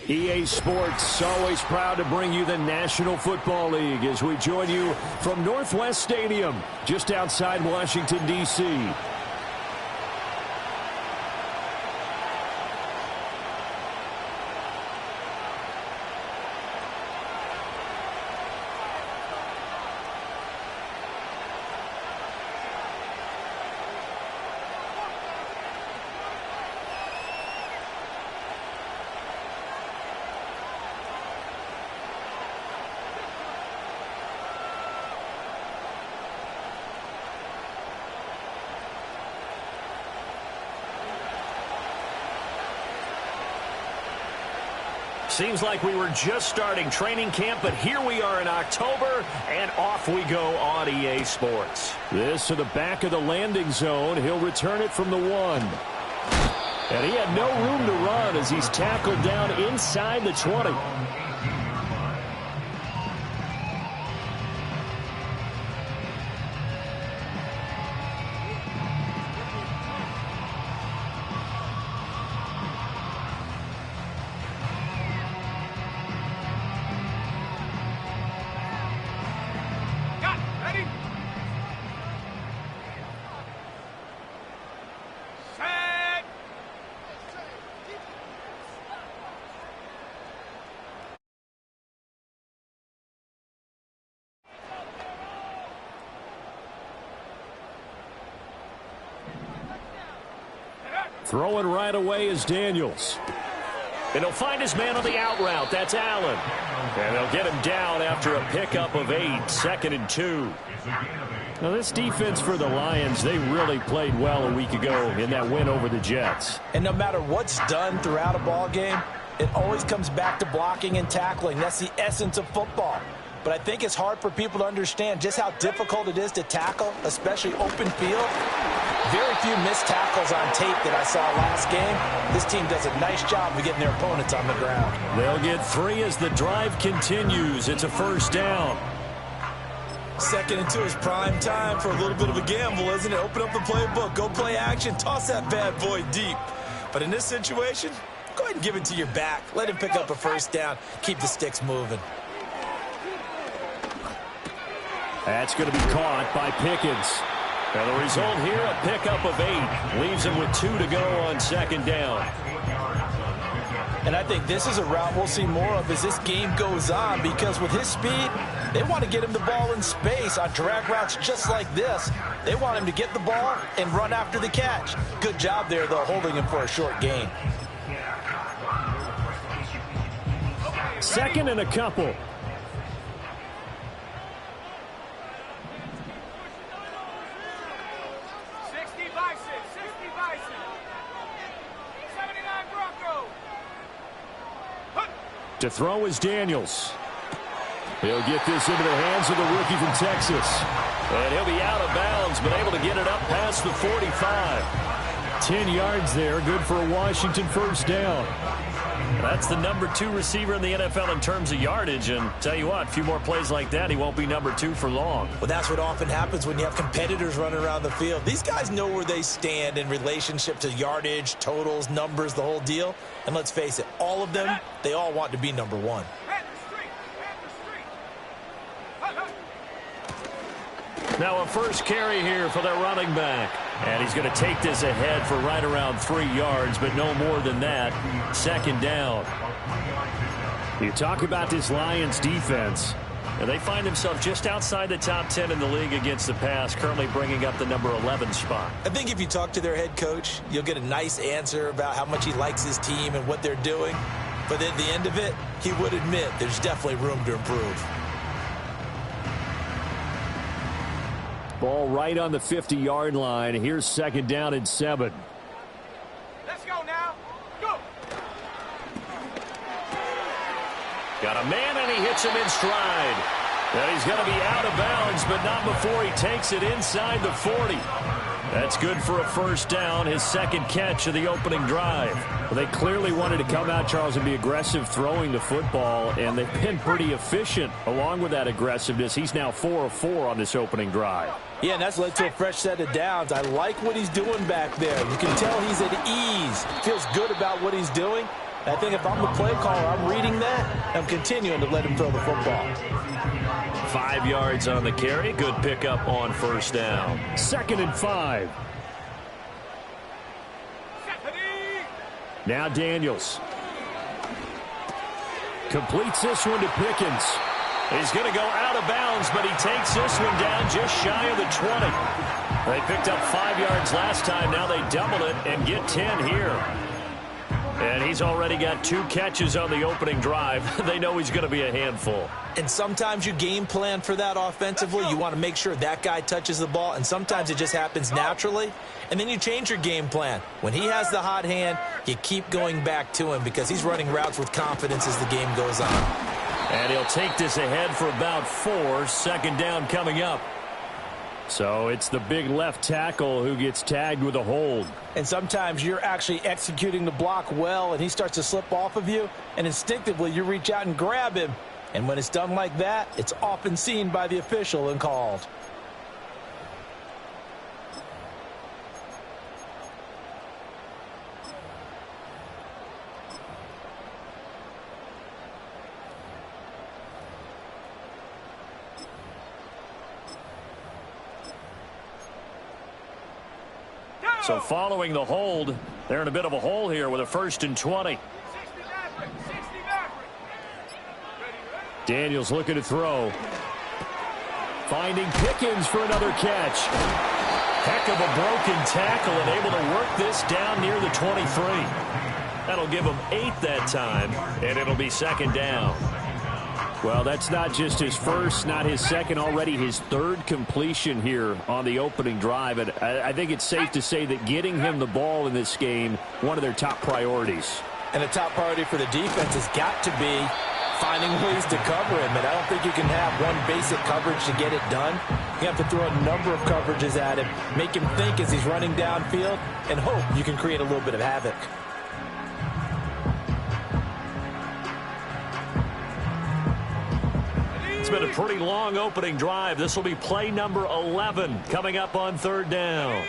EA Sports, always proud to bring you the National Football League as we join you from Northwest Stadium, just outside Washington, D.C. Seems like we were just starting training camp, but here we are in October, and off we go on EA Sports. This to the back of the landing zone. He'll return it from the 1. And he had no room to run as he's tackled down inside the 20. Throwing right away is Daniels. And he'll find his man on the out route. That's Allen. And they'll get him down after a pickup of 8, 2nd and 2. Now, this defense for the Lions, they really played well a week ago in that win over the Jets. And no matter what's done throughout a ball game, it always comes back to blocking and tackling. That's the essence of football. But I think it's hard for people to understand just how difficult it is to tackle, especially open field. Very few missed tackles on tape that I saw last game. This team does a nice job of getting their opponents on the ground. They'll get 3 as the drive continues. It's a first down. 2nd and 2 is prime time for a little bit of a gamble, isn't it? Open up the playbook, go play action, toss that bad boy deep. But in this situation, go ahead and give it to your back. Let him pick up a first down. Keep the sticks moving. That's going to be caught by Pickens. And the result here, a pickup of 8. Leaves him with 2 to go on 2nd down. And I think this is a route we'll see more of as this game goes on, because with his speed, they want to get him the ball in space on drag routes just like this. They want him to get the ball and run after the catch. Good job there, though, holding him for a short gain. 2nd and a couple. To throw is Daniels. He'll get this into the hands of the rookie from Texas. And he'll be out of bounds, but able to get it up past the 45. 10 yards there, good for a Washington first down. That's the number 2 receiver in the NFL in terms of yardage. And tell you what, a few more plays like that, he won't be number 2 for long. Well, that's what often happens when you have competitors running around the field. These guys know where they stand in relationship to yardage, totals, numbers, the whole deal. And let's face it, all of them, they all want to be number 1. Now a first carry here for their running back. And he's going to take this ahead for right around 3 yards, but no more than that. 2nd down. You talk about this Lions defense. And they find themselves just outside the top 10 in the league against the pass, currently bringing up the number 11 spot. I think if you talk to their head coach, you'll get a nice answer about how much he likes his team and what they're doing. But at the end of it, he would admit there's definitely room to improve. Ball right on the 50-yard line. Here's 2nd down and 7. Let's go now. Go. Got a man, and he hits him in stride. And he's going to be out of bounds, but not before he takes it inside the 40. That's good for a first down, his 2nd catch of the opening drive. Well, they clearly wanted to come out, Charles, and be aggressive throwing the football, and they've been pretty efficient along with that aggressiveness. He's now 4 of 4 on this opening drive. Yeah, and that's led to a fresh set of downs. I like what he's doing back there. You can tell he's at ease, feels good about what he's doing, I think if I'm the play caller, I'm reading that. I'm continuing to let him throw the football. 5 yards on the carry. Good pickup on first down. 2nd and 5. Now Daniels. Completes this one to Pickens. He's going to go out of bounds, but he takes this one down just shy of the 20. They picked up 5 yards last time. Now they double it and get 10 here. And he's already got 2 catches on the opening drive. They know he's going to be a handful. And sometimes you game plan for that offensively. You want to make sure that guy touches the ball, and sometimes it just happens naturally. And then you change your game plan. When he has the hot hand, you keep going back to him because he's running routes with confidence as the game goes on. And he'll take this ahead for about 4. 2nd down coming up. So it's the big left tackle who gets tagged with a hold. And sometimes you're actually executing the block well, and he starts to slip off of you, and instinctively you reach out and grab him. And when it's done like that, it's often seen by the official and called. So following the hold, they're in a bit of a hole here with a 1st and 20. Daniels looking to throw. Finding Pickens for another catch. Heck of a broken tackle and able to work this down near the 23. That'll give him 8 that time, and it'll be 2nd down. Well, that's not just his first, not his second, already his 3rd completion here on the opening drive. And I think it's safe to say that getting him the ball in this game, one of their top priorities. And the top priority for the defense has got to be finding ways to cover him. And I don't think you can have one basic coverage to get it done. You have to throw a number of coverages at him, make him think as he's running downfield, and hope you can create a little bit of havoc. It's been a pretty long opening drive. This will be play number 11 coming up on 3rd down.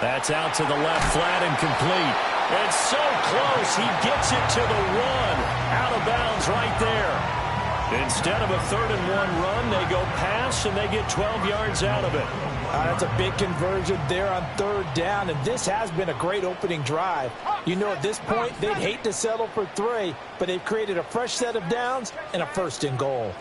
That's out to the left, flat and complete. And so close, he gets it to the 1. Out of bounds right there. Instead of a 3rd and 1 run, they go pass and they get 12 yards out of it. That's a big conversion there on 3rd down, and this has been a great opening drive. You know, at this point, they'd hate to settle for 3, but they've created a fresh set of downs and a 1st and goal.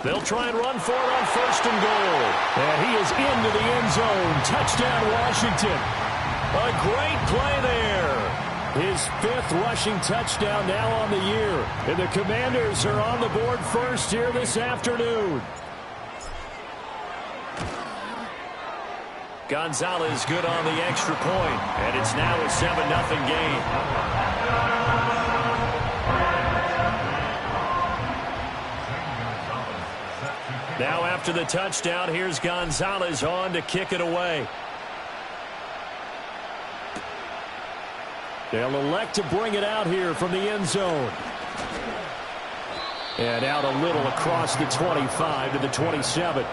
They'll try and run for it on 1st and goal. And he is into the end zone. Touchdown, Washington. A great play there. His 5th rushing touchdown now on the year. And the Commanders are on the board first here this afternoon. Gonzalez good on the extra point. And it's now a 7-0 game. Now after the touchdown, here's Gonzalez on to kick it away. They'll elect to bring it out here from the end zone. And out a little across the 25 to the 27.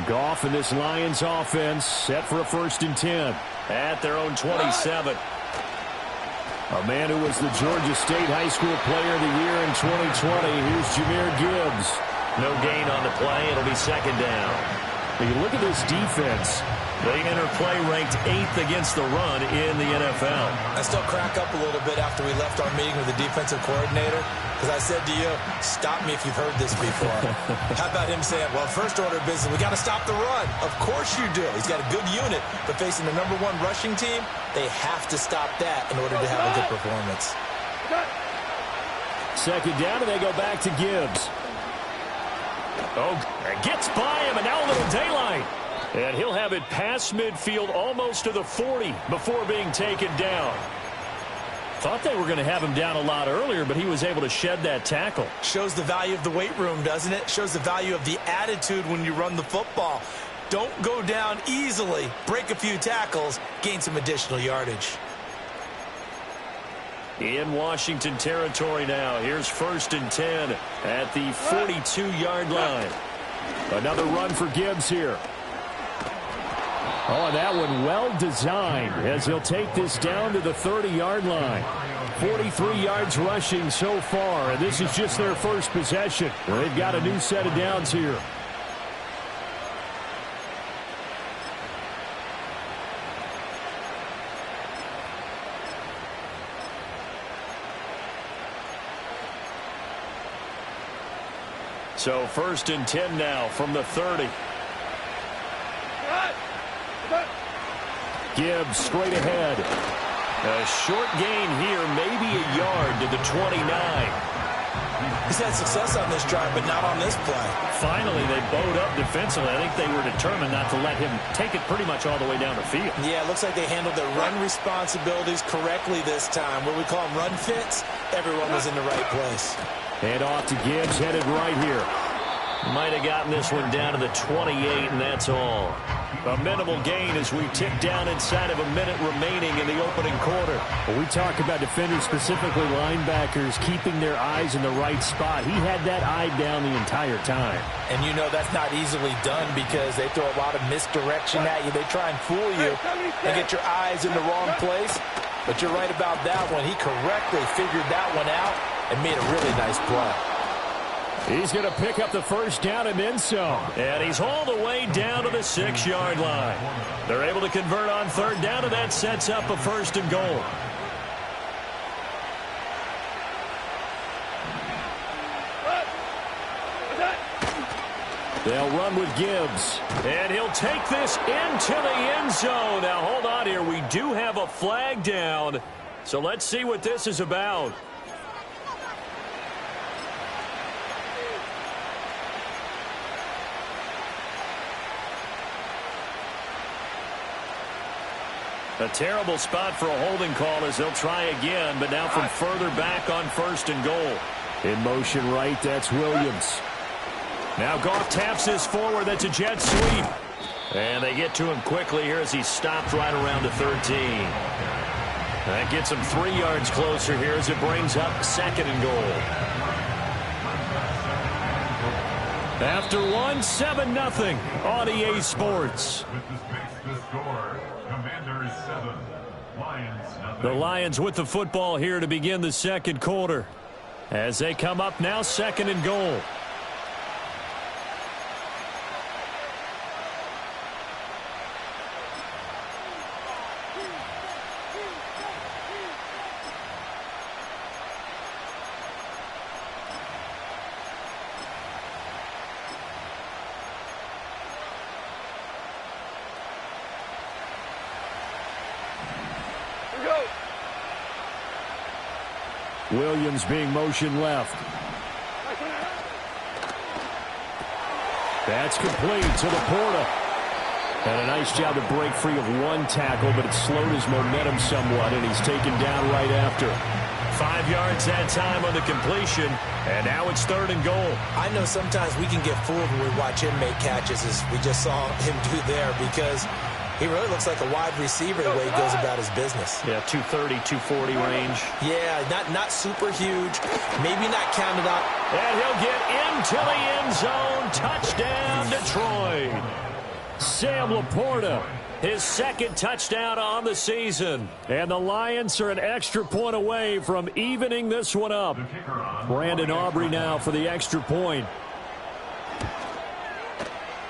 Goff and this Lions offense set for a 1st and 10 at their own 27. A man who was the Georgia State High School Player of the Year in 2020. Here's Jahmyr Gibbs. No gain on the play. It'll be 2nd down. When you look at this defense, they enter play ranked 8th against the run in the NFL. I still crack up a little bit after we left our meeting with the defensive coordinator, because I said to you, stop me if you've heard this before. How about him saying, well, first order of business, we got to stop the run. Of course you do. He's got a good unit, but facing the #1 rushing team, they have to stop that in order to have a good performance. 2nd down, and they go back to Gibbs. Oh, gets by him, and now a little daylight. And he'll have it past midfield almost to the 40 before being taken down. Thought they were going to have him down a lot earlier, but he was able to shed that tackle. Shows the value of the weight room, doesn't it? Shows the value of the attitude when you run the football. Don't go down easily. Break a few tackles, gain some additional yardage. In Washington territory now. Here's 1st and 10 at the 42-yard line. Another run for Gibbs here. Oh, that one well designed as he'll take this down to the 30-yard line. 43 yards rushing so far, and this is just their first possession. They've got a new set of downs here. So 1st and 10 now from the 30. Gibbs straight ahead. A short gain here, maybe a yard to the 29. He's had success on this drive, but not on this play. Finally, they bowed up defensively. I think they were determined not to let him take it pretty much all the way down the field. Yeah, it looks like they handled their run responsibilities correctly this time. What we call them run fits, everyone was in the right place. Hand off to Gibbs, headed right here. Might have gotten this one down to the 28, and that's all. A minimal gain as we tick down inside of a minute remaining in the opening quarter. When we talk about defenders, specifically linebackers, keeping their eyes in the right spot, he had that eye down the entire time. And you know that's not easily done because they throw a lot of misdirection at you. They try and fool you and get your eyes in the wrong place. But you're right about that one. He correctly figured that one out and made a really nice play. He's going to pick up the first down and then some. And he's hauled away down to the 6-yard line. They're able to convert on 3rd down, and that sets up a 1st and goal. They'll run with Gibbs. And he'll take this into the end zone. Now, hold on here. We do have a flag down. So let's see what this is about. A terrible spot for a holding call as they'll try again, but now from further back on 1st and goal. In motion right, that's Williams. Now Goff taps this forward. That's a jet sweep. And they get to him quickly here as he stopped right around the 13. That gets him 3 yards closer here as it brings up 2nd and goal. After one, 7-0 on EA Sports. Commanders 7, Lions nothing. The Lions with the football here to begin the 2nd quarter. As they come up now, 2nd and goal. Williams being motion left. That's complete to Laporta. And a nice job to break free of one tackle, but it slowed his momentum somewhat, and he's taken down right after. 5 yards that time on the completion, and now it's 3rd and goal. I know sometimes we can get fooled when we watch him make catches, as we just saw him do there, because he really looks like a wide receiver the way he goes about his business. Yeah, 230, 240 range. Yeah, not super huge, maybe not counted up. And he'll get into the end zone. Touchdown, Detroit. Sam Laporta, his 2nd touchdown on the season. And the Lions are an extra point away from evening this one up. Brandon Aubrey now for the extra point.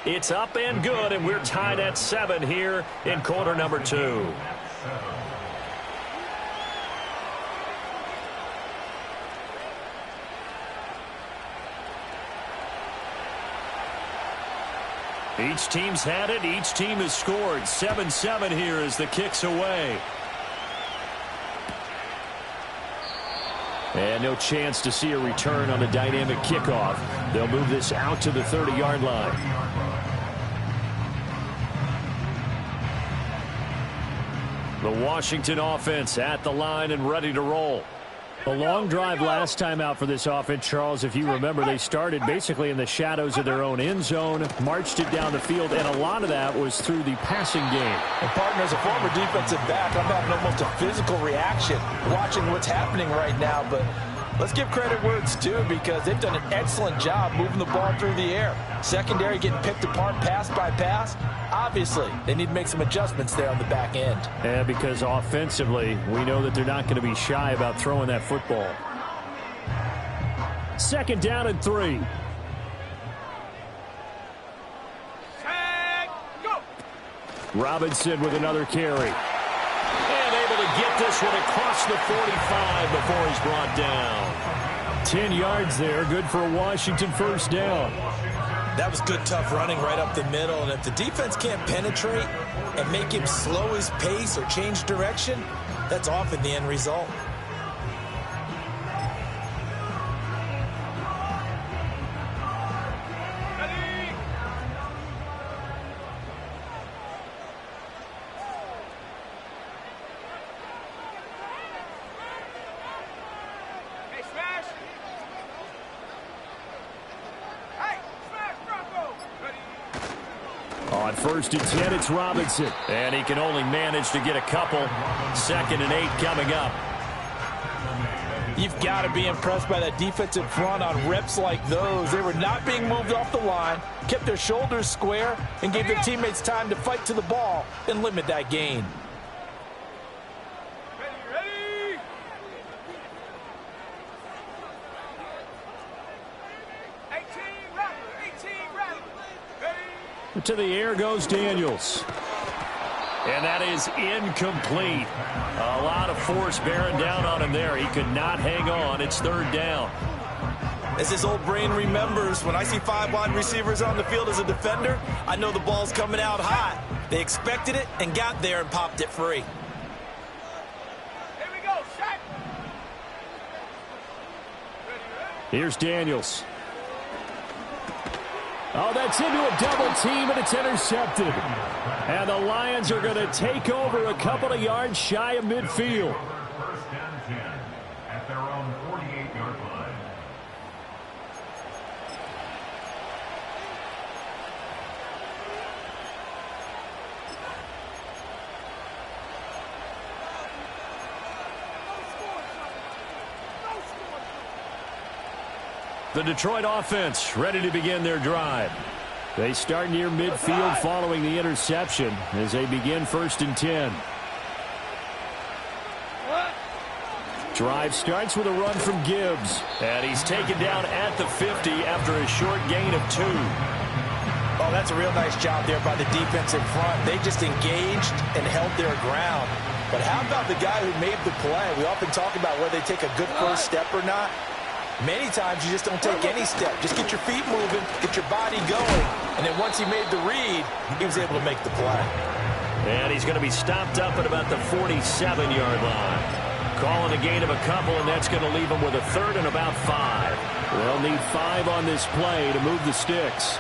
It's up and good, and we're tied at 7 here in quarter number 2. Each team's had it. Each team has scored. 7-7 here as the kick's away. And no chance to see a return on the dynamic kickoff. They'll move this out to the 30-yard line. The Washington offense at the line and ready to roll. A long drive last time out for this offense, Charles. If you remember, they started basically in the shadows of their own end zone, marched it down the field, and a lot of that was through the passing game. And partner, as a former defensive back, I'm having almost a physical reaction watching what's happening right now. But let's give credit where it's due, because they've done an excellent job moving the ball through the air. Secondary getting picked apart pass by pass. Obviously, they need to make some adjustments there on the back end. Yeah, because offensively, we know that they're not going to be shy about throwing that football. 2nd down and 3. Go. Robinson with another carry. And able to get this one across the 45 before he's brought down. 10 yards there, good for a Washington 1st down. That was good, tough running right up the middle. And if the defense can't penetrate and make him slow his pace or change direction, that's often the end result. Hey, smash. Hey, smash, Bronco. Ready. On 1st and 10, it's Robinson. And he can only manage to get a couple. 2nd and 8 coming up. You've got to be impressed by that defensive front on reps like those. They were not being moved off the line, kept their shoulders square, and gave their teammates time to fight to the ball and limit that gain. Ready. 18 Rattler. Ready. To the air goes Daniels. And that is incomplete. A lot of force bearing down on him there. He could not hang on. It's 3rd down. As his old brain remembers, when I see 5 wide receivers on the field as a defender, I know the ball's coming out hot. They expected it and got there and popped it free. Here we go, shot. Here's Daniels. Oh, that's into a double team, and it's intercepted. And the Lions are going to take over a couple of yards shy of midfield. 1st and 10 at their own 48-yard line. The Detroit offense ready to begin their drive. They start near midfield following the interception as they begin 1st and 10. Drive starts with a run from Gibbs. And he's taken down at the 50 after a short gain of 2. Oh, that's a real nice job there by the defensive front. They just engaged and held their ground. But how about the guy who made the play? We often talk about whether they take a good first step or not. Many times you just don't take any step. Just get your feet moving, get your body going. And then once he made the read, he was able to make the play. And he's going to be stopped up at about the 47-yard line. Calling a gain of a couple, and that's going to leave him with a 3rd and about 5. They'll need 5 on this play to move the sticks.